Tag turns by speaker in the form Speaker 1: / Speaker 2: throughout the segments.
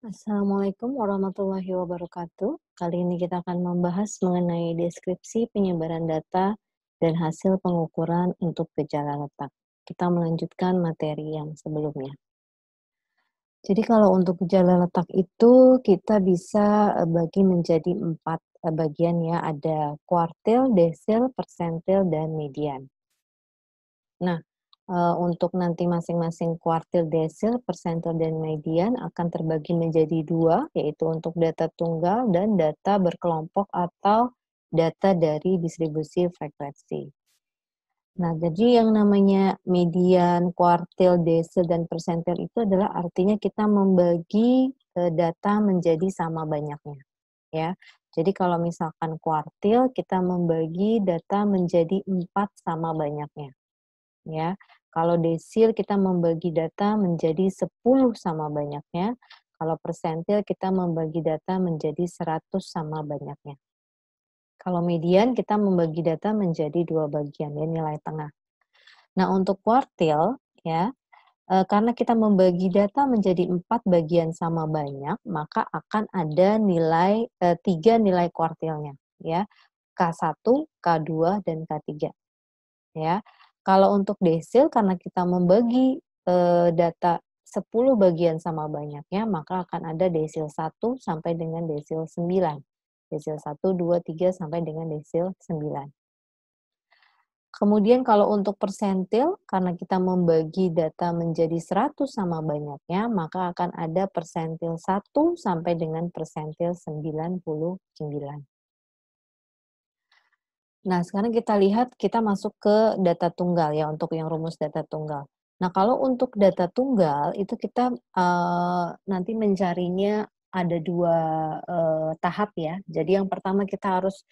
Speaker 1: Assalamualaikum warahmatullahi wabarakatuh. Kali ini kita akan membahas mengenai deskripsi penyebaran data dan hasil pengukuran untuk gejala letak. Kita melanjutkan materi yang sebelumnya. Jadi kalau untuk gejala letak itu kita bisa bagi menjadi 4 bagian ya, ada kuartil, desil, persentil, dan median. Nah, untuk nanti masing-masing kuartil, desil, persentil, dan median akan terbagi menjadi 2, yaitu untuk data tunggal dan data berkelompok atau data dari distribusi frekuensi. Nah, jadi yang namanya median, kuartil, desil, dan persentil itu adalah artinya kita membagi, data menjadi sama banyaknya, ya. Jadi kalau misalkan kuartil, kita membagi data menjadi 4 sama banyaknya. Ya, kalau desil kita membagi data menjadi 10 sama banyaknya, kalau persentil kita membagi data menjadi 100 sama banyaknya. Kalau median kita membagi data menjadi 2 bagian ya, nilai tengah. Nah, untuk kuartil ya, karena kita membagi data menjadi 4 bagian sama banyak, maka akan ada 3 nilai kuartilnya ya, K1, K2, dan K3. Ya. Kalau untuk desil karena kita membagi, data 10 bagian sama banyaknya, maka akan ada desil 1 sampai dengan desil 9. Desil 1, 2, 3 sampai dengan desil 9. Kemudian kalau untuk persentil, karena kita membagi data menjadi 100 sama banyaknya, maka akan ada persentil 1 sampai dengan persentil 99. Nah, sekarang kita lihat, kita masuk ke data tunggal ya, untuk yang rumus data tunggal. Nah, kalau untuk data tunggal, itu kita, nanti mencarinya ada 2 tahap ya. Jadi yang pertama kita harus,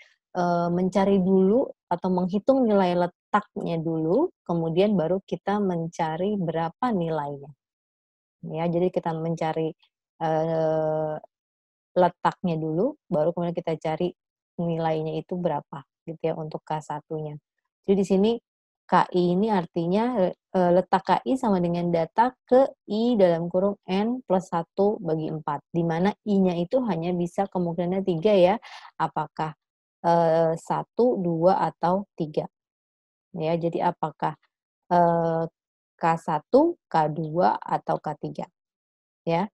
Speaker 1: mencari dulu atau menghitung nilai letaknya dulu, kemudian baru kita mencari berapa nilainya. Ya, jadi kita mencari, eee, letaknya dulu, baru kemudian kita cari nilainya itu berapa, gitu ya, untuk K1-nya. Jadi di sini KI ini artinya, letak KI sama dengan data ke I dalam kurung N plus 1 bagi 4, di mana I-nya itu hanya bisa kemungkinan 3 ya, apakah, 1, 2, atau 3. Ya, jadi apakah, eee, K1, K2, atau K3, ya.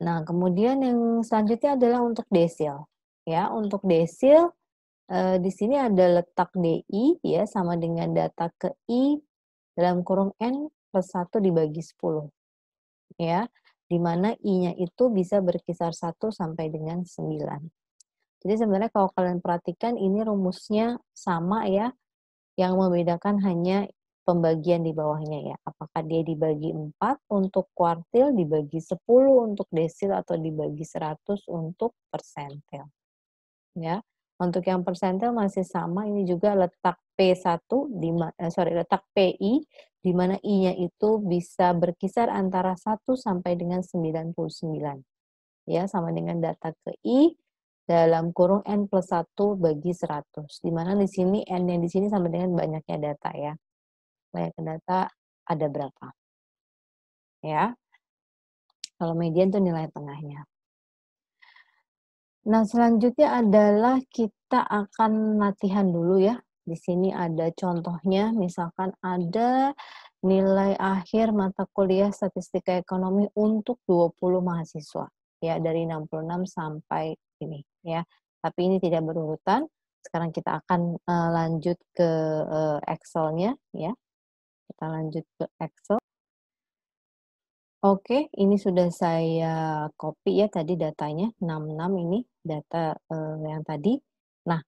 Speaker 1: Nah, kemudian yang selanjutnya adalah untuk desil. Ya, untuk desil, di sini ada letak DI ya sama dengan data ke I dalam kurung N plus 1 dibagi 10 ya, di mana I-nya itu bisa berkisar 1 sampai dengan 9. Jadi sebenarnya kalau kalian perhatikan ini rumusnya sama ya, yang membedakan hanya pembagian di bawahnya ya. Apakah dia dibagi 4 untuk kuartil, dibagi 10 untuk desil, atau dibagi 100 untuk persentil. Ya. Untuk yang persentil masih sama, ini juga letak P1 letak PI di mana I-nya itu bisa berkisar antara 1 sampai dengan 99. Ya, sama dengan data ke I dalam kurung N plus 1 bagi 100, di mana di sini N yang di sini sama dengan banyaknya data ya. Banyaknya data ada berapa, ya. Kalau median itu nilai tengahnya. Nah, selanjutnya adalah kita akan latihan dulu ya. Di sini ada contohnya, misalkan ada nilai akhir mata kuliah Statistika Ekonomi untuk 20 mahasiswa, ya dari 66 sampai ini ya. Tapi ini tidak berurutan. Sekarang kita akan, lanjut ke, Excel-nya ya. Kita lanjut ke Excel. Oke, ini sudah saya copy ya tadi datanya, 66 ini data, yang tadi. Nah,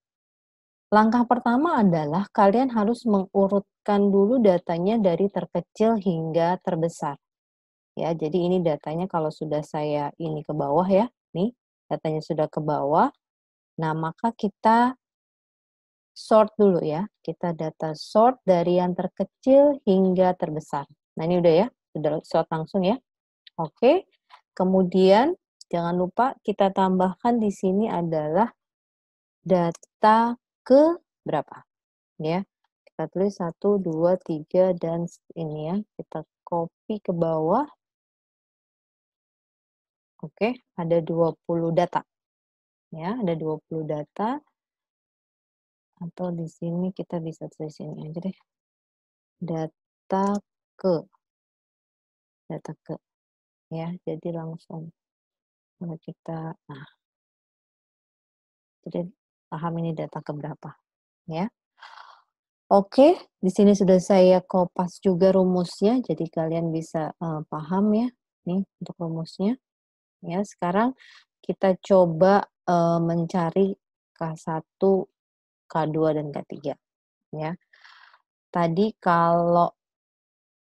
Speaker 1: langkah pertama adalah kalian harus mengurutkan dulu datanya dari terkecil hingga terbesar. Ya, jadi ini datanya kalau sudah saya ini ke bawah ya, nih datanya sudah ke bawah. Nah, maka kita sort dulu ya. Kita data sort dari yang terkecil hingga terbesar. Nah, ini udah ya, sudah sort langsung ya. Oke, kemudian jangan lupa kita tambahkan di sini adalah data ke berapa, ya. Kita tulis 1, 2, 3, dan ini ya, kita copy ke bawah. Oke, ada 20 data. Ya, ada 20 data, atau di sini kita bisa tulis ini aja deh. Data ke, data ke, ya. Jadi langsung kalau kita, nah, jadi paham ini data ke berapa, ya. Oke, di sini sudah saya kopas juga rumusnya, jadi kalian bisa paham ya. Nih untuk rumusnya. Ya, sekarang kita coba mencari K1, K2, dan K3. Ya. Tadi kalau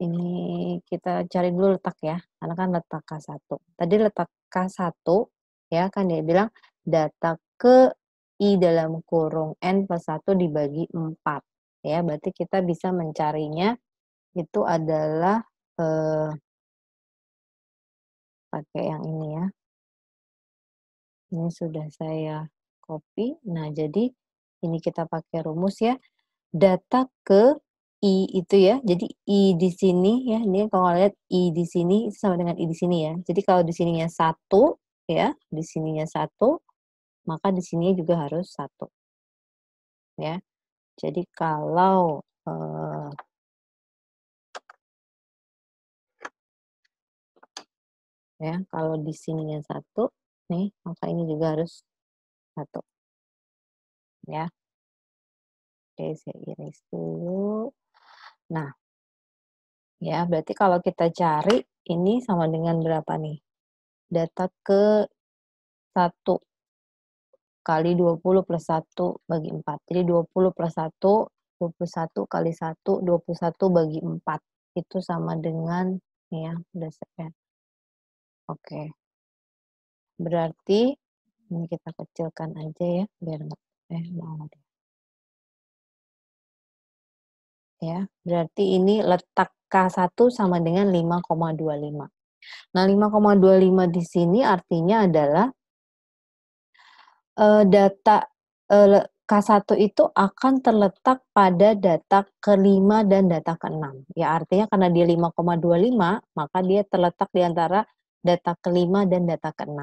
Speaker 1: ini kita cari dulu letak ya, karena kan letak K1. Tadi letak K1, ya kan dia bilang data ke I dalam kurung N plus 1 dibagi 4. Ya, berarti kita bisa mencarinya itu adalah pakai yang ini ya. Ini sudah saya copy. Nah, jadi ini kita pakai rumus ya. Data ke I itu ya. Jadi I di sini ya. Ini kalau lihat I di sini sama dengan I di sini ya. Jadi kalau di sininya 1 ya, di sininya 1, maka di sini juga harus 1. Ya. Jadi kalau ya, kalau di sininya 1 nih, maka ini juga harus 1. Ya. Oke, saya iris dulu. Nah, ya berarti kalau kita cari ini sama dengan berapa nih? Data ke 1 kali 20 plus 1 bagi 4. Jadi 20 plus 1, 21 kali 1, 21 bagi 4. Itu sama dengan, nih ya, udah saya. Oke. Berarti, ini kita kecilkan aja ya, biar mau deh. Ya, berarti ini letak K1 sama dengan 5,25. Nah, 5,25 di sini artinya adalah data K1 itu akan terletak pada data ke-5 dan data ke-6. Ya, artinya karena dia 5,25, maka dia terletak di antara data ke-5 dan data ke-6.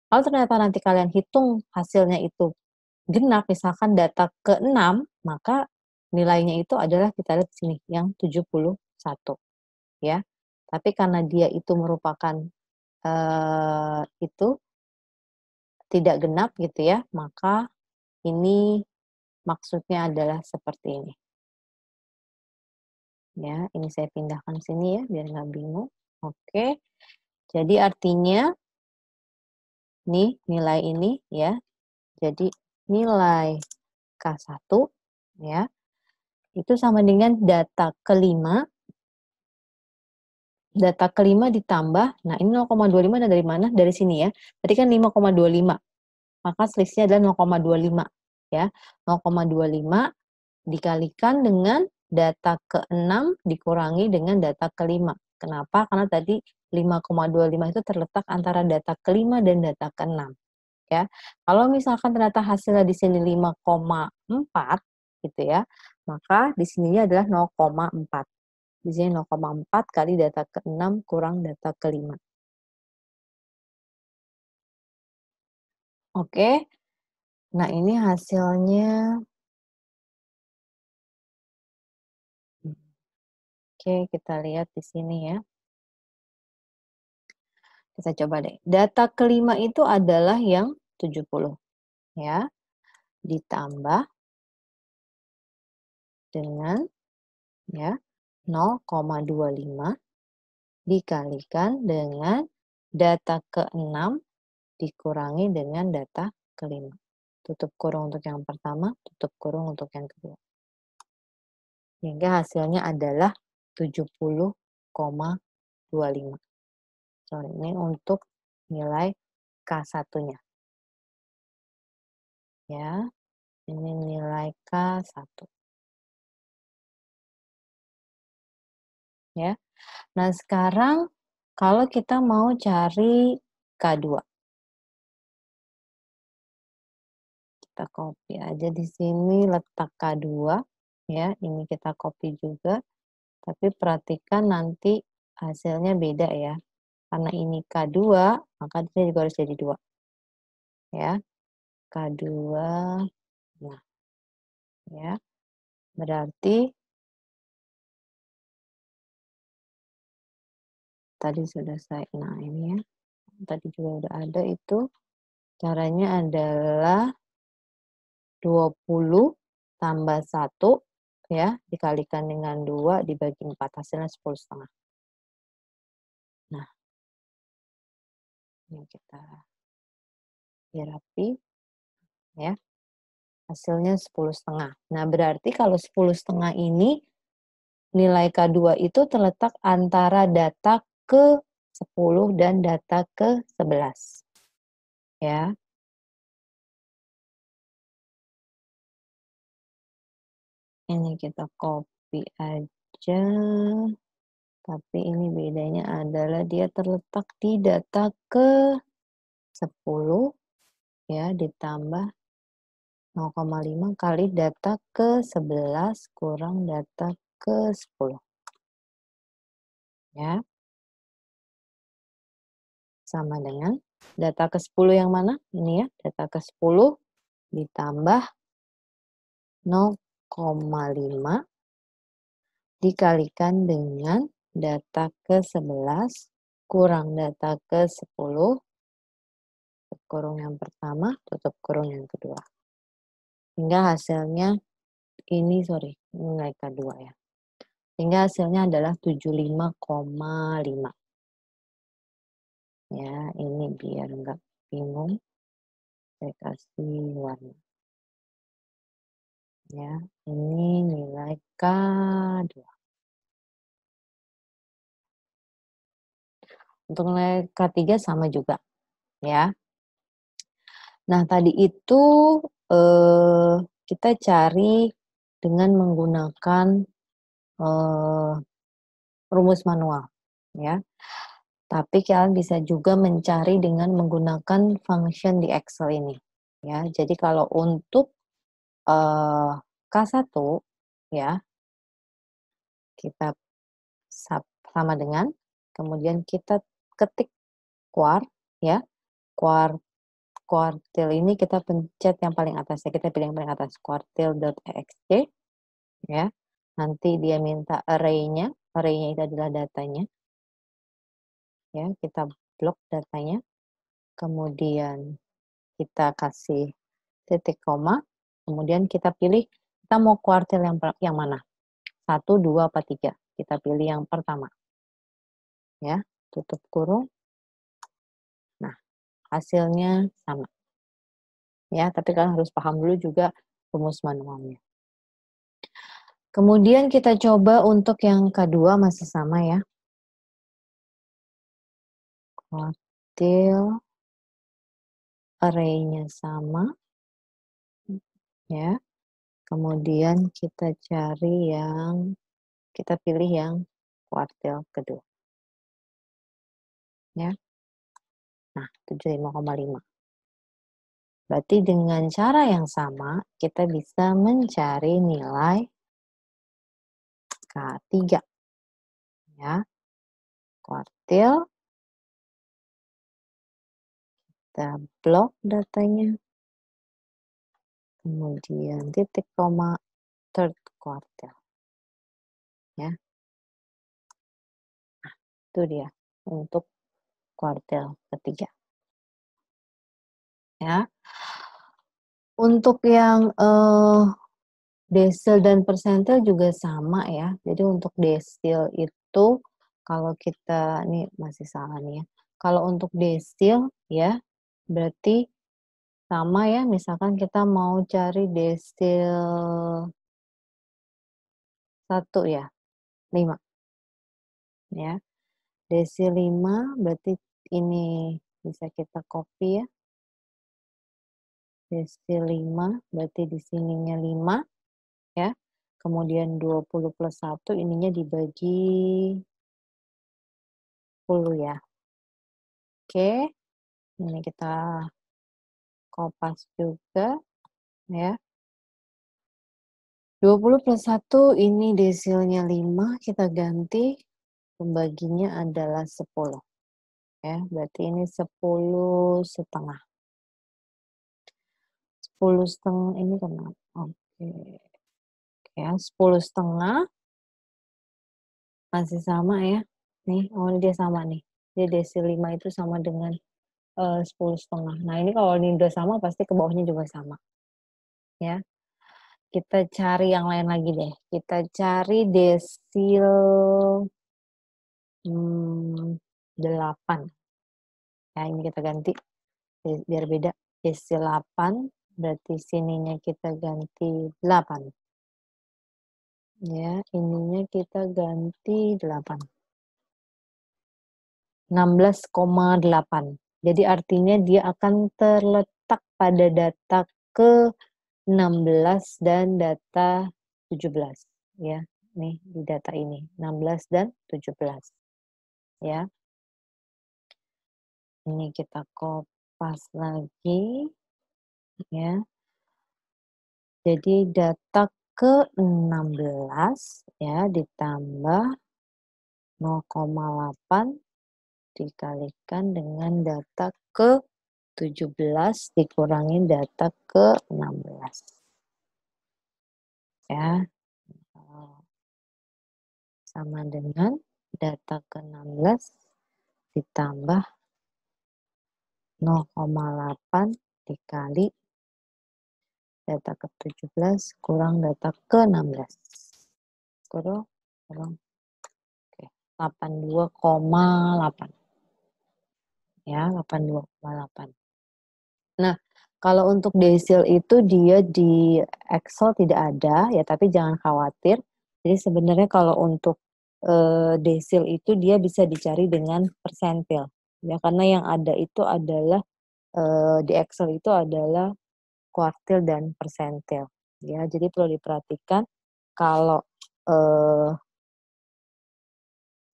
Speaker 1: Kalau ternyata nanti kalian hitung hasilnya itu genap, misalkan data ke-6, maka nilainya itu adalah kita lihat di sini, yang 71, ya. Tapi karena dia itu merupakan, itu tidak genap gitu ya, maka ini maksudnya adalah seperti ini. Ya, ini saya pindahkan sini ya, biar nggak bingung. Oke, jadi artinya, nih nilai ini ya, jadi nilai K1 ya, itu sama dengan data ke-5, ditambah, nah ini 0,25 dari mana? Dari sini ya, tadi kan 5,25, maka selisihnya adalah 0,25 ya, 0,25 dikalikan dengan data ke-6 dikurangi dengan data ke-5. Kenapa? Karena tadi 5,25 itu terletak antara data ke-5 dan data ke-6, ya. Kalau misalkan ternyata hasilnya di sini 5,4 gitu ya, maka di sininya adalah 0,4. Di sini 0,4 kali data ke-6 kurang data ke-5. Oke. Nah, ini hasilnya. Oke, kita lihat di sini ya. Kita coba deh. Data ke-5 itu adalah yang 70 ya. Ditambah dengan ya 0,25 dikalikan dengan data ke-6 dikurangi dengan data ke-5. Tutup kurung untuk yang pertama, tutup kurung untuk yang kedua. Sehingga hasilnya adalah 70,25. Sorry, ini untuk nilai K1-nya. Ya, ini nilai K1. Ya. Nah, sekarang kalau kita mau cari K2. Kita copy aja di sini letak K2 ya, ini kita copy juga. Tapi perhatikan nanti hasilnya beda ya. Karena ini K2, maka dia juga harus jadi 2, ya. K2, nah, ya. Berarti tadi sudah nah ini ya, tadi juga udah ada itu. Caranya adalah 20 tambah 1 ya, dikalikan dengan 2 dibagi 4, hasilnya 10,5. Nah, ini kita rapi ya, hasilnya 10,5. Nah, berarti kalau 10,5 ini nilai K2 itu terletak antara data ke-10 dan data ke-11 ya. Ini kita copy aja, tapi ini bedanya adalah dia terletak di data ke-10 ya, ditambah 0,5 kali data ke-11 kurang data ke-10 ya. Sama dengan data ke-10 yang mana? Ini ya, data ke-10 ditambah 0,5 dikalikan dengan data ke-11 kurang data ke-10, kurung yang pertama, tutup kurung yang kedua. Hingga hasilnya ini nilai K2 ya. Hingga hasilnya adalah 75,5. Ya, ini biar enggak bingung, saya kasih warna. Ya, ini nilai K2. Untuk nilai K3 sama juga, ya. Nah, tadi itu kita cari dengan menggunakan rumus manual, ya. Tapi kalian bisa juga mencari dengan menggunakan function di Excel ini, ya. Jadi kalau untuk K1 ya, kita sama dengan, kemudian kita ketik quar ya, quartile ini kita pencet yang paling atas ya, kita pilih yang paling atas, quartile.ext ya. Nanti dia minta array-nya itu adalah datanya. Ya, kita blok datanya. Kemudian kita kasih titik koma, kemudian kita pilih kita mau kuartil yang mana? 1, 2, apa 3? Kita pilih yang pertama. Ya, tutup kurung. Nah, hasilnya sama. Ya, tapi kalian harus paham dulu juga rumus manualnya. Kemudian kita coba untuk yang kedua masih sama ya. Kuartil array-nya sama. Ya. Kemudian kita pilih yang kuartil kedua. Ya. Nah, 75,5. Berarti dengan cara yang sama, kita bisa mencari nilai K3. Ya. Kuartil, kita blok datanya. Kemudian titik koma, third quartile. Ya. Nah, itu dia untuk kuartil ketiga. Ya. Untuk yang desil dan persentil juga sama ya. Jadi untuk desil itu kalau kita ini masih salah nih ya. Kalau untuk desil ya berarti sama ya. Misalkan kita mau cari desil 1 ya, 5. Ya. Desil 5 berarti ini bisa kita copy ya. Desil 5 berarti di sininya 5 ya. Kemudian 20 plus 1 ininya dibagi 10 ya. Oke, ini kita kopas juga ya. 20 plus 1 ini desilnya 5, kita ganti pembaginya adalah 10 ya, berarti ini 10,5. 10,5 ini kenapa? Oke. Ya, 10,5 masih sama ya. Nih, oh dia sama nih. Dia desil 5 itu sama dengan 10,5. Nah, ini kalau ini udah sama pasti ke bawahnya juga sama. Ya. Kita cari yang lain lagi deh. Kita cari desil 8. Ya, ini kita ganti biar beda. Desil 8, berarti sininya kita ganti 8. Ya, ininya kita ganti 8. 16,8. Jadi artinya dia akan terletak pada data ke-16 dan data 17 ya. Nih di data ini 16 dan 17 ya. Ini kita kopas lagi ya. Jadi data ke-16 ya ditambah 0,8 dikalikan dengan data ke-17 dikurangi data ke-16. Ya. Sama dengan data ke-16 ditambah 0,8 dikali data ke-17 kurang data ke-16. Kurang. Oke, 82,8. Ya, 82,8. Nah, kalau untuk desil itu dia di Excel tidak ada ya, tapi jangan khawatir. Jadi sebenarnya kalau untuk desil itu dia bisa dicari dengan persentil. Ya, karena yang ada itu adalah di Excel itu adalah kuartil dan persentil. Ya, jadi perlu diperhatikan kalau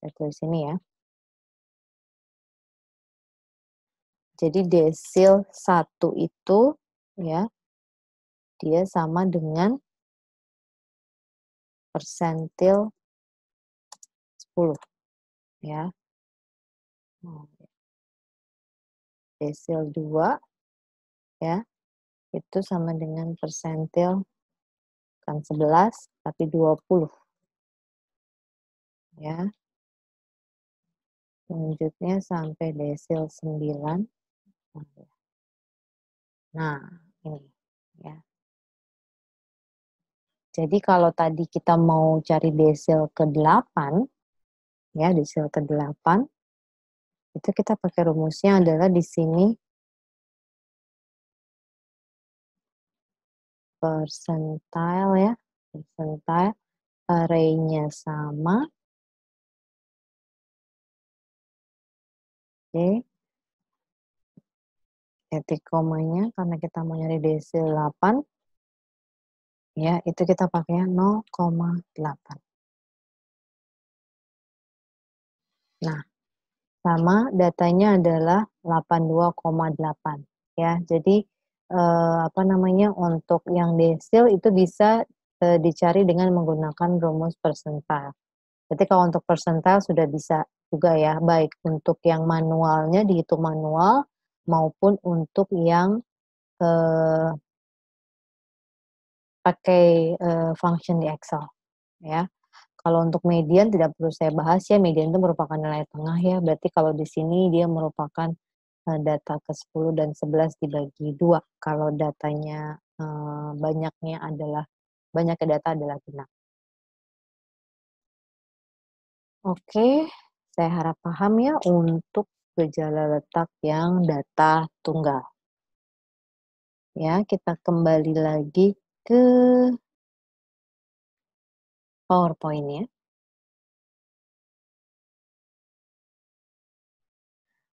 Speaker 1: saya tulis sini ya. Jadi desil 1 itu ya dia sama dengan persentil 10 ya. Desil 2 ya itu sama dengan persentil kan 11 tapi 20 ya. Selanjutnya sampai desil 9. Nah, ini ya. Jadi kalau tadi kita mau cari desil ke-8 ya, desil ke-8 itu kita pakai rumusnya adalah di sini percentile ya, percentile array-nya sama. Oke. Titik komanya karena kita mau nyari desil 8 ya, itu kita pakai 0,8. Nah, sama datanya adalah 82,8 ya. Jadi untuk yang desil itu bisa dicari dengan menggunakan rumus percentile. Berarti kalau untuk percentile sudah bisa juga ya, baik untuk yang manualnya dihitung manual maupun untuk yang pakai function di Excel ya. Kalau untuk median tidak perlu saya bahas ya, median itu merupakan nilai tengah ya, berarti kalau di sini dia merupakan data ke-10 dan 11 dibagi 2 kalau datanya banyaknya data adalah genap. Oke, saya harap paham ya untuk gejala letak yang data tunggal. Ya, kita kembali lagi ke PowerPoint ya.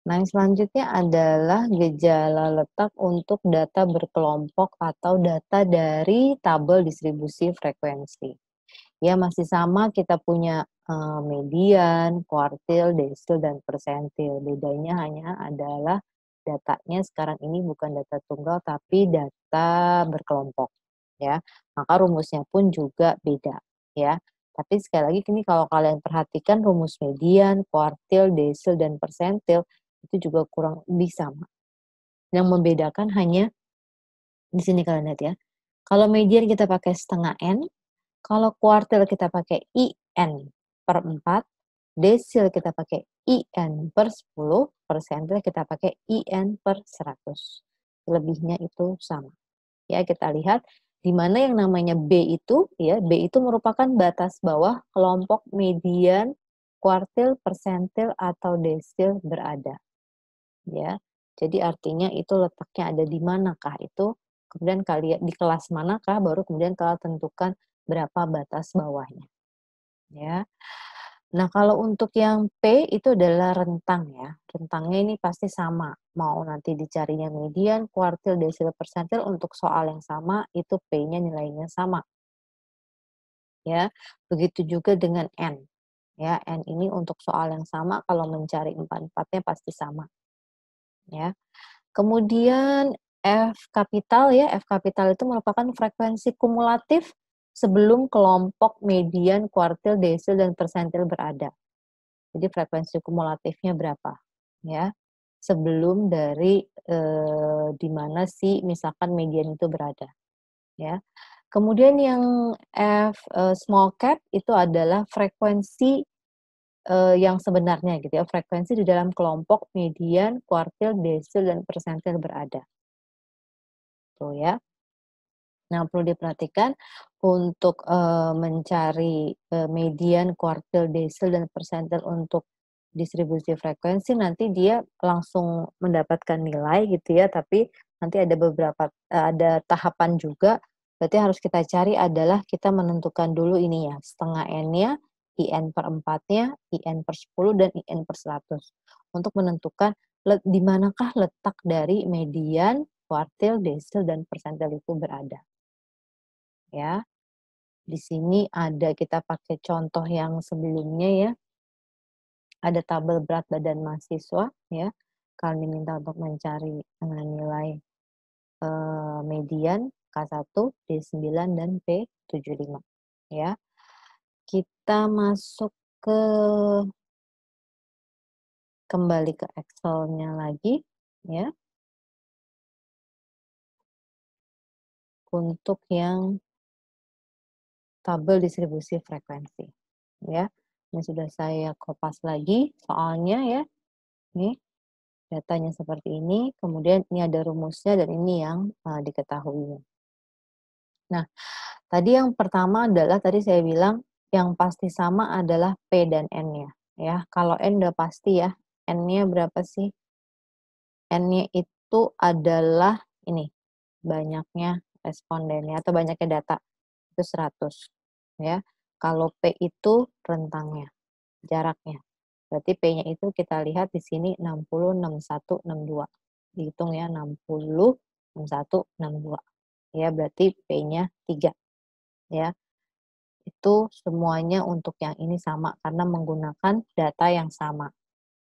Speaker 1: Nah, yang selanjutnya adalah gejala letak untuk data berkelompok atau data dari tabel distribusi frekuensi. Ya, masih sama kita punya median, kuartil, desil, dan persentil. Bedanya hanya adalah datanya sekarang ini bukan data tunggal tapi data berkelompok. Ya, maka rumusnya pun juga beda. Ya, tapi sekali lagi ini kalau kalian perhatikan rumus median, kuartil, desil, dan persentil itu juga kurang lebih sama. Yang membedakan hanya di sini kalian lihat ya, kalau median kita pakai setengah N, kalau kuartil kita pakai IN/4, desil kita pakai IN/10, persentil kita pakai IN/100. Lebihnya itu sama. Ya, kita lihat di mana yang namanya B itu ya, B itu merupakan batas bawah kelompok median, kuartil, persentil atau desil berada. Ya. Jadi artinya itu letaknya ada di manakah itu, kemudian kalian di kelas manakah, baru kemudian kalian tentukan berapa batas bawahnya, ya. Nah, kalau untuk yang P itu adalah rentang ya, rentangnya ini pasti sama, mau nanti dicarinya median, kuartil, desil, persentil untuk soal yang sama itu P-nya nilainya sama, ya. Begitu juga dengan N, ya, N ini untuk soal yang sama kalau mencari empat-empatnya pasti sama, ya. Kemudian F kapital ya, F kapital itu merupakan frekuensi kumulatif sebelum kelompok median, kuartil, desil, dan persentil berada. Jadi frekuensi kumulatifnya berapa, ya, sebelum dari, di mana si misalkan median itu berada, ya. Kemudian yang F, small cap itu adalah frekuensi, yang sebenarnya gitu ya, frekuensi di dalam kelompok median, kuartil, desil, dan persentil berada, tuh ya. Nah, perlu diperhatikan untuk, mencari, median, kuartil, desil, dan persentil untuk distribusi frekuensi nanti dia langsung mendapatkan nilai gitu ya, tapi nanti ada beberapa ada tahapan juga, berarti harus kita cari adalah kita menentukan dulu ini ya, setengah N-nya, IN/4-nya, IN/10, dan IN/100 untuk menentukan di manakah letak dari median, kuartil, desil, dan persentil itu berada. Ya, di sini ada kita pakai contoh yang sebelumnya ya, ada tabel berat badan mahasiswa ya, kalian diminta untuk mencari, nilai, median, K1, D9, dan P75 ya. Kita masuk ke kembali ke Excel-nya lagi ya, untuk yang tabel distribusi frekuensi ya. Ini sudah saya kopas lagi soalnya ya, nih. Datanya seperti ini, kemudian ini ada rumusnya dan ini yang, diketahui. Nah, tadi yang pertama adalah tadi saya bilang yang pasti sama adalah P dan N-nya, ya. Kalau N udah pasti ya, N-nya berapa sih? N-nya itu adalah ini, banyaknya respondennya atau banyaknya data, itu 100, ya. Kalau P itu rentangnya, jaraknya. Berarti P-nya itu kita lihat di sini 60, 61, 62. Dihitung ya 60, 61, 62. Ya, berarti P-nya 3 ya. Itu semuanya untuk yang ini sama karena menggunakan data yang sama.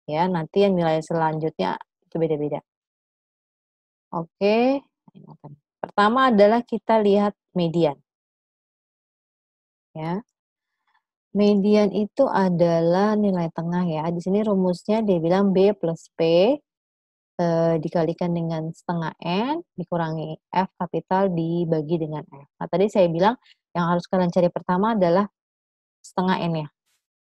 Speaker 1: Ya, nanti yang nilai selanjutnya itu beda-beda. Oke. Pertama adalah kita lihat median. Ya. Median itu adalah nilai tengah ya. Di sini rumusnya dia bilang B plus P dikalikan dengan setengah N, dikurangi F kapital dibagi dengan F. Nah, tadi saya bilang yang harus kalian cari pertama adalah setengah N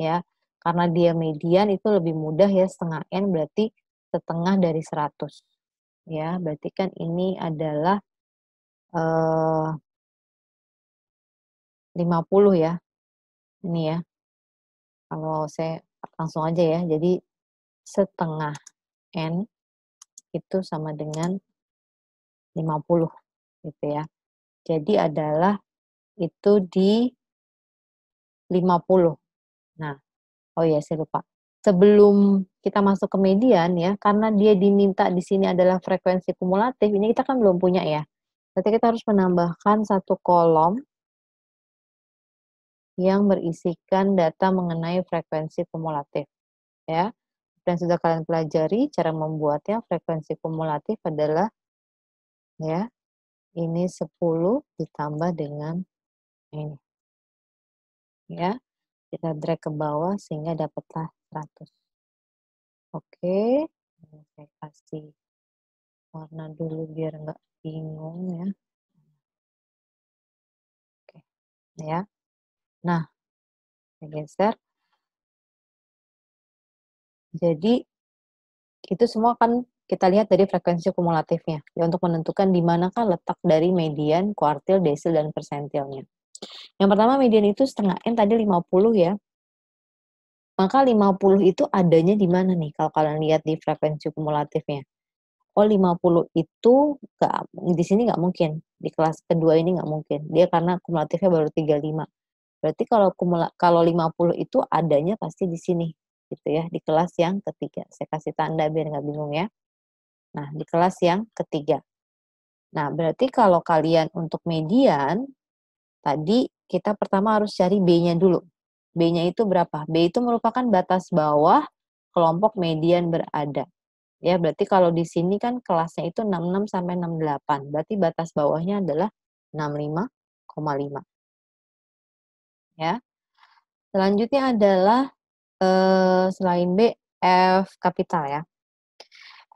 Speaker 1: ya. Karena dia median itu lebih mudah ya, setengah N berarti setengah dari 100. Ya, berarti kan ini adalah, 50 ya, ini ya. Kalau saya langsung aja ya, jadi setengah N itu sama dengan 50 gitu ya. Jadi adalah itu di 50. Nah, oh ya saya lupa. Sebelum kita masuk ke median ya, karena dia diminta di sini adalah frekuensi kumulatif, ini kita kan belum punya ya. Berarti kita harus menambahkan satu kolom yang berisikan data mengenai frekuensi kumulatif ya. Dan sudah kalian pelajari cara membuatnya, frekuensi kumulatif adalah ya, ini 10 ditambah dengan ini ya. Kita drag ke bawah sehingga dapatlah 100. Oke. Saya kasih warna dulu biar nggak bingung ya. Oke, ya. Nah, saya geser. Jadi itu semua kan kita lihat dari frekuensi kumulatifnya, ya untuk menentukan di manakah letak dari median, kuartil, desil, dan persentilnya. Yang pertama median itu setengah N tadi 50 ya. Maka 50 itu adanya di mana nih kalau kalian lihat di frekuensi kumulatifnya? Oh 50 itu di sini nggak mungkin, di kelas kedua ini nggak mungkin, dia karena kumulatifnya baru 35. Berarti kalau 50 itu adanya pasti di sini, gitu ya, di kelas yang ketiga. Saya kasih tanda biar nggak bingung ya. Nah, di kelas yang ketiga. Nah, berarti kalau kalian untuk median, tadi kita pertama harus cari B-nya dulu. B-nya itu berapa? B itu merupakan batas bawah kelompok median berada. Ya, berarti kalau di sini kan kelasnya itu 66 sampai 68. Berarti batas bawahnya adalah 65,5. Ya. Selanjutnya adalah selain B, F kapital ya.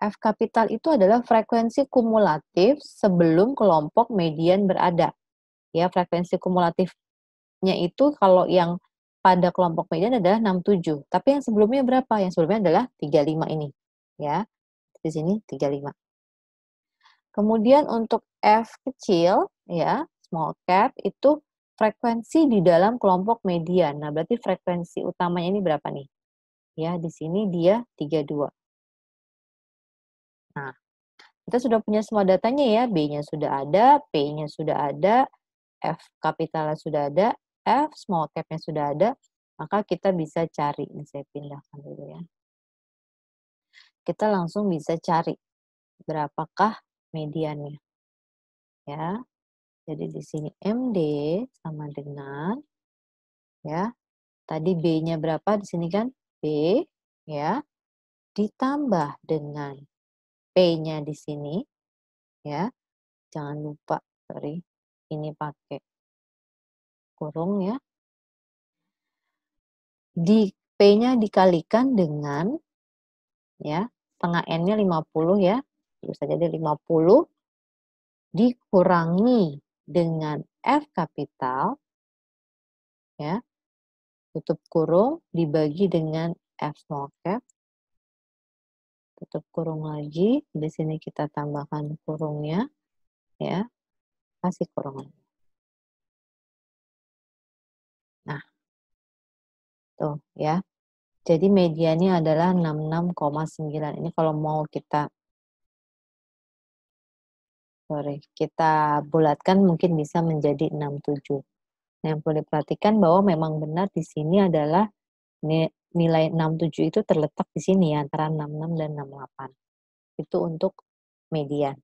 Speaker 1: F kapital itu adalah frekuensi kumulatif sebelum kelompok median berada. Ya, frekuensi kumulatifnya itu kalau yang pada kelompok median adalah 67. Tapi yang sebelumnya berapa? Yang sebelumnya adalah 35 ini. Ya, di sini 35. Kemudian untuk F kecil, ya, small cap, itu frekuensi di dalam kelompok median. Nah, berarti frekuensi utamanya ini berapa nih? Ya, di sini dia 32. Nah, kita sudah punya semua datanya ya, B-nya sudah ada, P-nya sudah ada, F kapitalnya sudah ada, F small cap-nya sudah ada, maka kita bisa cari. Ini saya pindahkan dulu ya. Kita langsung bisa cari berapakah mediannya. Ya. Jadi di sini MD sama dengan ya. Tadi B-nya berapa di sini kan? B ya. Ditambah dengan P-nya di sini ya. Jangan lupa, sorry, ini pakai kurung ya. Di P-nya dikalikan dengan ya, setengah N-nya 50 ya. Tulis saja deh 50 dikurangi dengan F kapital ya. Tutup kurung dibagi dengan F small cap. Tutup kurung lagi. Di sini kita tambahkan kurungnya ya. Kasih kurung lagi. Nah, tuh ya. Jadi mediannya adalah 66,9. Ini kalau mau kita bulatkan mungkin bisa menjadi 67. Nah, yang perlu diperhatikan bahwa memang benar di sini adalah nilai 67 itu terletak di sini ya, antara 66 dan 68. Itu untuk median.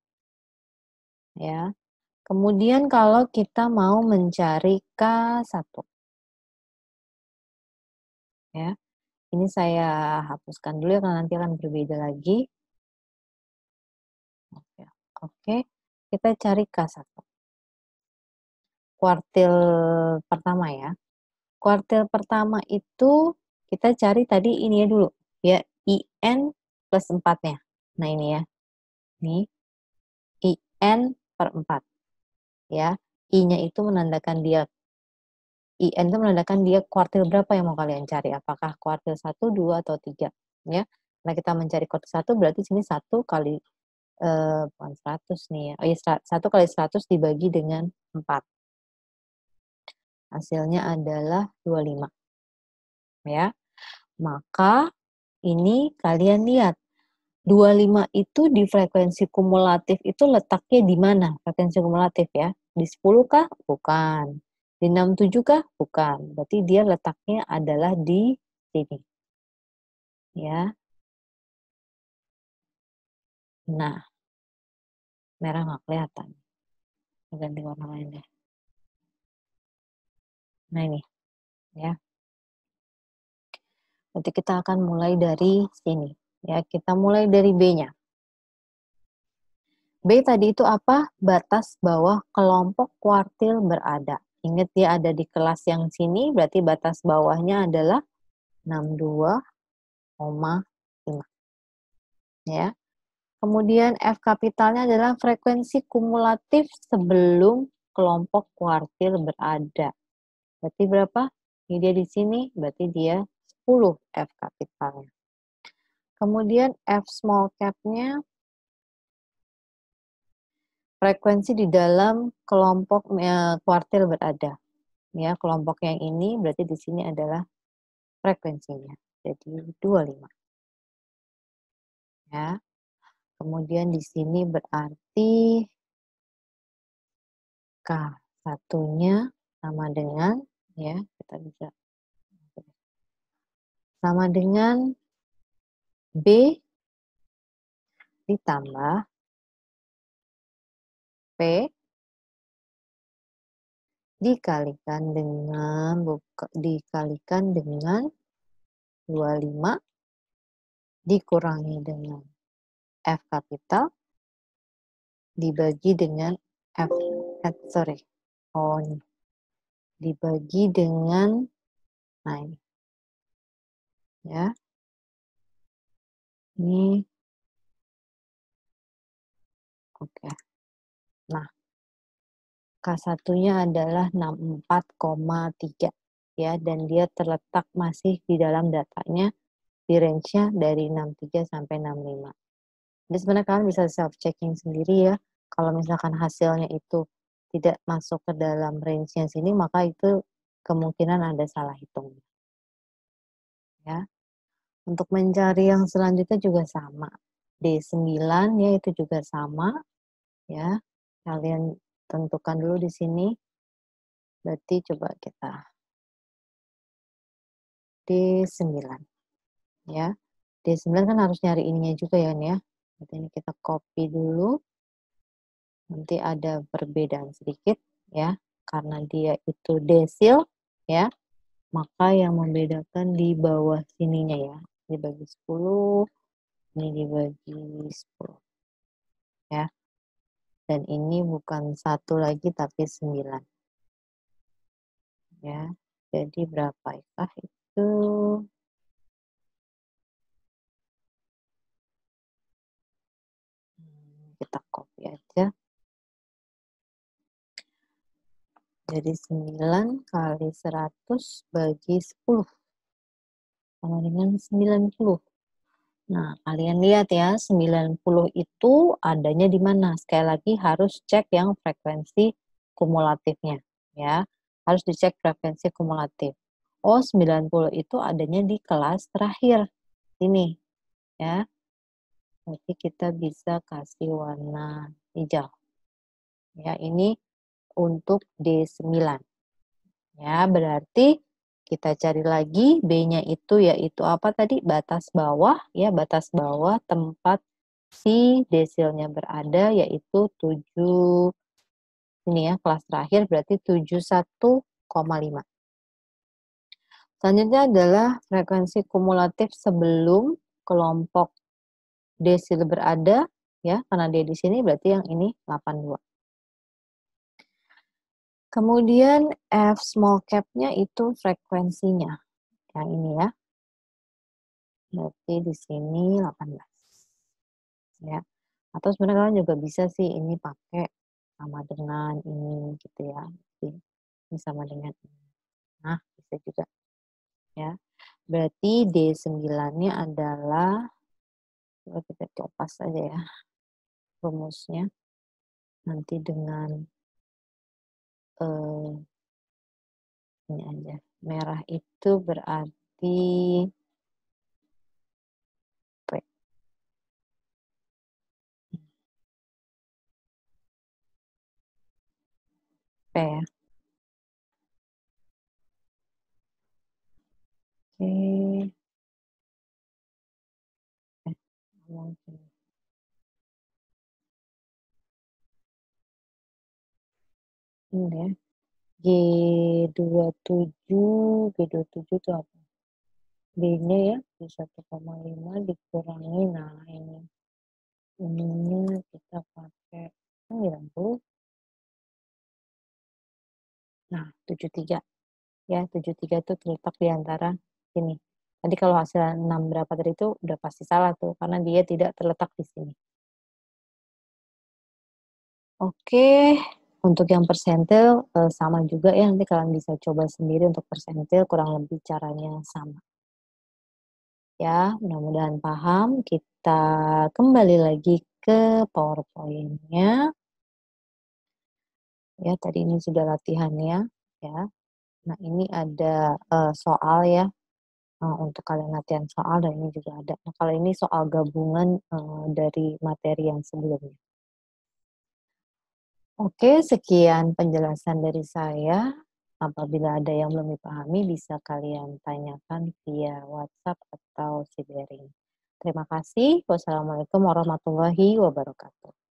Speaker 1: Ya. Kemudian kalau kita mau mencari K1 ya. Ini saya hapuskan dulu ya karena nanti akan berbeda lagi. Oke. Kita cari K1. Kuartil pertama ya. Kuartil pertama itu kita cari tadi ini ya dulu, ya IN plus 4-nya. Nah ini ya, nih IN per 4, ya. I-nya itu menandakan dia, IN itu menandakan dia kuartil berapa yang mau kalian cari, apakah kuartil 1, 2, atau 3, ya. Nah kita mencari kuartil 1 berarti sini 1 kali, bukan 100 nih ya, oh iya 1 kali 100 dibagi dengan 4. Hasilnya adalah 25, ya. Maka ini kalian lihat, 25 itu di frekuensi kumulatif itu letaknya di mana? Frekuensi kumulatif ya. Di 10 kah? Bukan. Di 67 kah? Bukan. Berarti dia letaknya adalah di sini. Ya. Nah, merah nggak kelihatan. Ganti warna lain deh. Nah ini, ya. Nanti kita akan mulai dari sini. Ya, kita mulai dari B-nya. B tadi itu apa? Batas bawah kelompok kuartil berada. Ingat dia ada di kelas yang sini, berarti batas bawahnya adalah 62,5. ya. Kemudian F kapitalnya adalah frekuensi kumulatif sebelum kelompok kuartil berada. Berarti berapa? Ini dia di sini, berarti dia 10 F kapitalnya. Kemudian F small cap-nya frekuensi di dalam kelompok kuartil berada. Ya, kelompok yang ini berarti di sini adalah frekuensinya. Jadi 25. Ya. Kemudian di sini berarti K satunya sama dengan, ya, kita bisa sama dengan B ditambah P dikalikan dengan 25 dikurangi dengan F kapital dibagi dengan dibagi dengan, nah ini, ya, ini, oke. Nah, K1-nya adalah 64,3 ya, dan dia terletak masih di dalam datanya di range-nya dari 63 sampai 65. Jadi sebenarnya kalian bisa self checking sendiri ya. Kalau misalkan hasilnya itu tidak masuk ke dalam range-nya sini, maka itu kemungkinan ada salah hitung. Ya. Untuk mencari yang selanjutnya juga sama. D9 ya, itu juga sama ya. Kalian tentukan dulu di sini. Berarti coba kita D9 ya. D9 kan harus nyari ininya juga ya nih ya. Berarti ini kita copy dulu. Nanti ada perbedaan sedikit ya. Karena dia itu desil ya. Maka yang membedakan di bawah sininya ya. Dibagi 10, ini dibagi 10 ya. Dan ini bukan 1 lagi tapi 9. Ya. Jadi berapa itu? Kita copy aja. Jadi 9 kali 100 bagi 10 sama dengan 90. Nah, kalian lihat ya, 90 itu adanya di mana? Sekali lagi harus cek yang frekuensi kumulatifnya ya. Harus dicek frekuensi kumulatif. Oh, 90 itu adanya di kelas terakhir. Ini ya. Nanti kita bisa kasih warna hijau. Ya, ini untuk D9. Ya, berarti kita cari lagi B-nya itu yaitu apa tadi? Batas bawah ya, batas bawah tempat si desilnya berada yaitu 7, ini ya, kelas terakhir berarti 71,5. Selanjutnya adalah frekuensi kumulatif sebelum kelompok desil berada ya, karena dia di sini berarti yang ini 82. Kemudian F small cap-nya itu frekuensinya. Yang ini ya. Berarti di sini 18. Ya. Atau sebenarnya kalian juga bisa sih ini pakai sama dengan ini gitu ya. Ini sama dengan ini. Nah, bisa juga. Ya. Berarti D9-nya adalah, coba kita copas aja ya rumusnya. Nanti dengan ini aja. Merah itu berarti P. P ya. Oke. Mungkin. Ini ya. G27 itu apa? B-nya ya, di 1,5 dikurangi, nah ini. Ininya kita pakai 90. Nah, 73. Ya, 73 itu terletak di antara ini. Nanti kalau hasilnya 6 berapa tadi itu udah pasti salah tuh, karena dia tidak terletak di sini. Oke, untuk yang persentil, sama juga ya, nanti kalian bisa coba sendiri untuk persentil, kurang lebih caranya sama. Ya, mudah-mudahan paham. Kita kembali lagi ke PowerPoint-nya. Ya, tadi ini sudah latihannya, ya. Nah, ini ada, soal ya, untuk kalian latihan soal dan ini juga ada. Nah, kalau ini soal gabungan, dari materi yang sebelumnya. Oke, sekian penjelasan dari saya. Apabila ada yang belum dipahami, bisa kalian tanyakan via WhatsApp atau si Terima kasih. Wassalamualaikum warahmatullahi wabarakatuh.